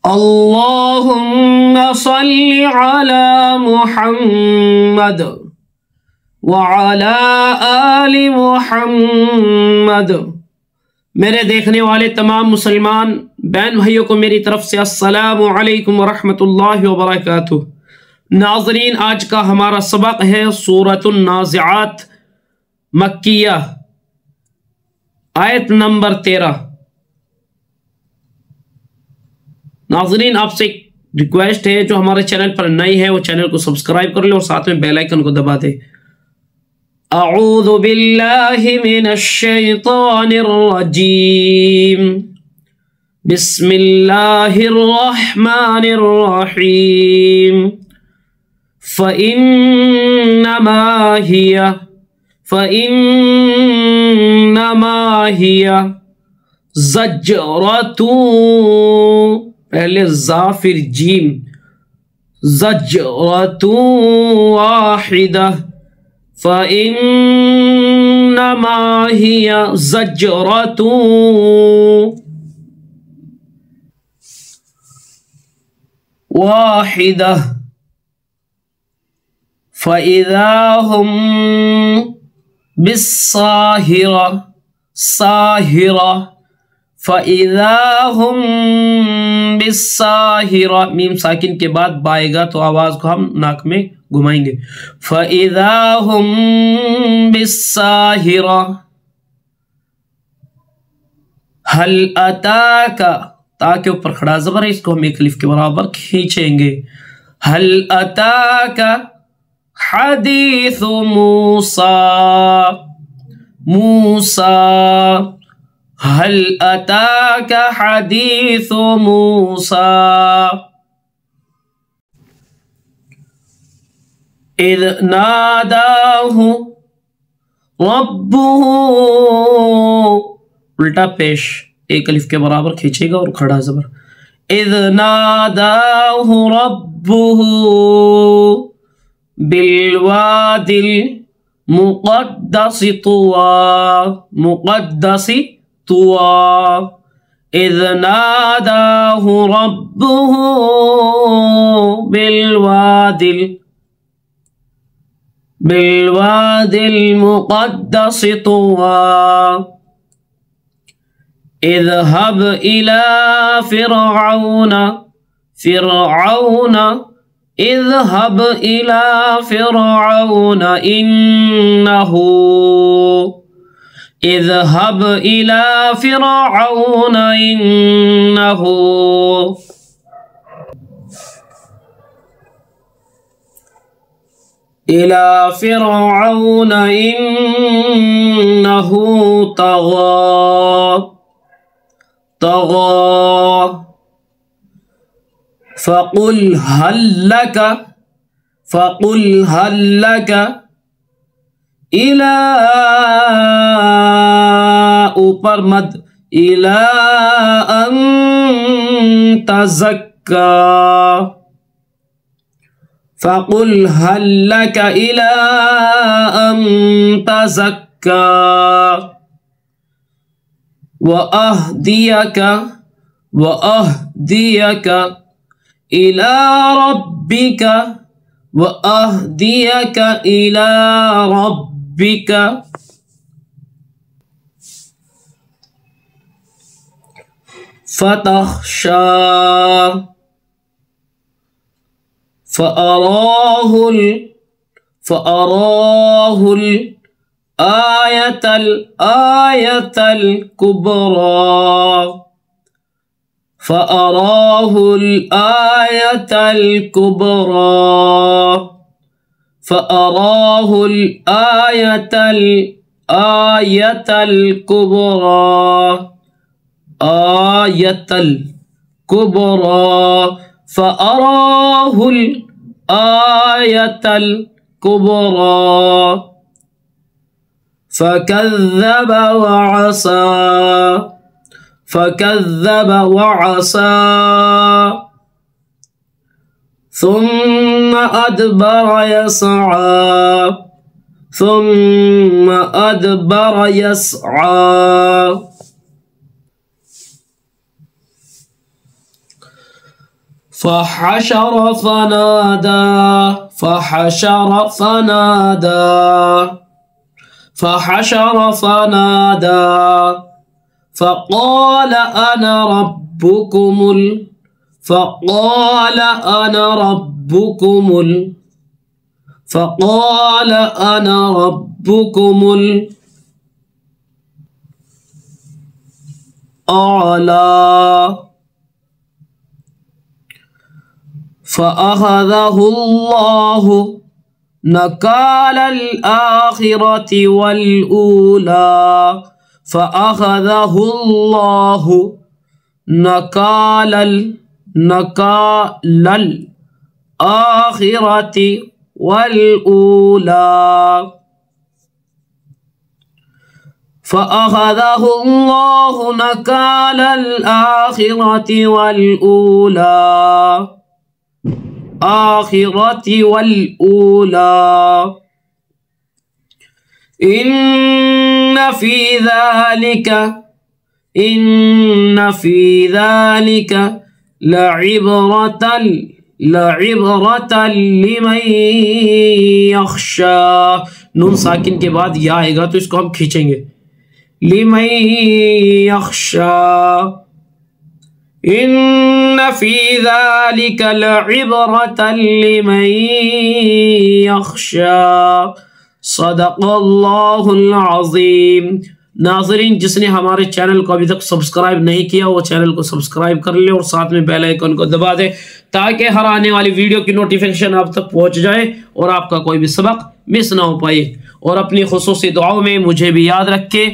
اللہم صلی علی محمد وعلی آل محمد۔ میرے دیکھنے والے تمام مسلمان بہن بھائیوں کو میری طرف سے السلام علیکم ورحمۃ اللہ وبرکاتہ۔ ناظرین، آج کا ہمارا سبق ہے سورۃ النازعات مکیہ، آیت نمبر 13۔ ناظرین، آپ سے ایک ریکویسٹ ہے، جو ہمارے چینل پر نئی ہے وہ چینل کو سبسکرائب کر لیں اور ساتھ میں بیل آئیکن کو دبا دیں۔ اعوذ باللہ من الشیطان الرجیم، بسم اللہ الرحمن الرحیم۔ فَإِنَّمَا هِيَ زَجْرَةٌ، پہلے زا پھر جیم، زَجْرَةٌ وَاحِدَةٌ، فَإِنَّمَا هِيَ زَجْرَةٌ وَاحِدَةٌ، فَإِذَا هُمْ بِالسَّاهِرَةِ، ساہرہ، فَإِذَا هُمْ بِالسَّاهِرَةِ، میم ساکن کے بعد بائے گا تو آواز کو ہم ناک میں گھمائیں گے۔ فَإِذَا هُمْ بِالسَّاهِرَةِ، هَلْ أَتَاكَ، تا کے اوپر کھڑا زبر ہے، اس کو ہم ایک الف کے برابر کھینچیں گے۔ هَلْ أَتَاكَ حدیث موسیٰ، موسیٰ، هل أتاك حديث موسى إذ ناداه ربه، الٹا پیش ایک الف کے برابر کھینچے گا اور کھڑا زبر، إذ ناداه ربه بالوادي المقدس طوى، مقدس طوى، إذ ناداه ربه بالوادي المقدس طوى، اذهب إلى فرعون، اذهب إلى فرعون إنه، اذهب إلى فرعون إنه، إلى فرعون إنه طغى، طغى، فقل هل لك إلى، اوپر مد، إلى أن تزكى، فقل هل لك إلى أن تزكى وأهديك إلى ربك، وأهديك إلى ربك، فتخشى، فأراه الآية الكبرى، فأراه الآية الكبرى، فأراه الآية الكبرى، آية الكبرى، فأراه الآية الكبرى، فكذب وعصى، ثم أدبر يسعى، فحشر فنادى فحشر فنادى فحشر فنادى فقال أنا ربكم فقال أنا ربكم فقال أنا ربكم الأعلى فأخذه الله نكال الآخرة والأولى فأخذه الله نكال الآخرة والأولى فأخذه الله نكال الآخرة والأولى آخرة والأولى إن في ذلك لعبرة لمن يخشى. نون ساکن کے بعد یا آئے گا تو اس کو ہم کھینچیں گے. لمن يخشى إن في ذلك لعبرة لمن يخشى صدق اللہ العظیم. ناظرین، جس نے ہمارے چینل کو ابھی تک سبسکرائب نہیں کیا وہ چینل کو سبسکرائب کر لے اور ساتھ میں بیل آئیکن کو دبا دے تاکہ ہر آنے والی ویڈیو کی نوٹیفیکیشن آپ تک پہنچ جائے اور آپ کا کوئی بھی سبق مس نہ ہو پائے. اور اپنی خصوصی دعاؤں میں مجھے بھی یاد رکھے.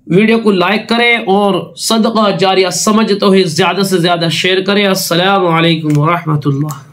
ویڈیو کو لائک کریں اور صدقہ جاریہ سمجھتے ہوئے زیادہ سے زیادہ شیئر کریں. السلام علیکم ورحمۃ اللہ.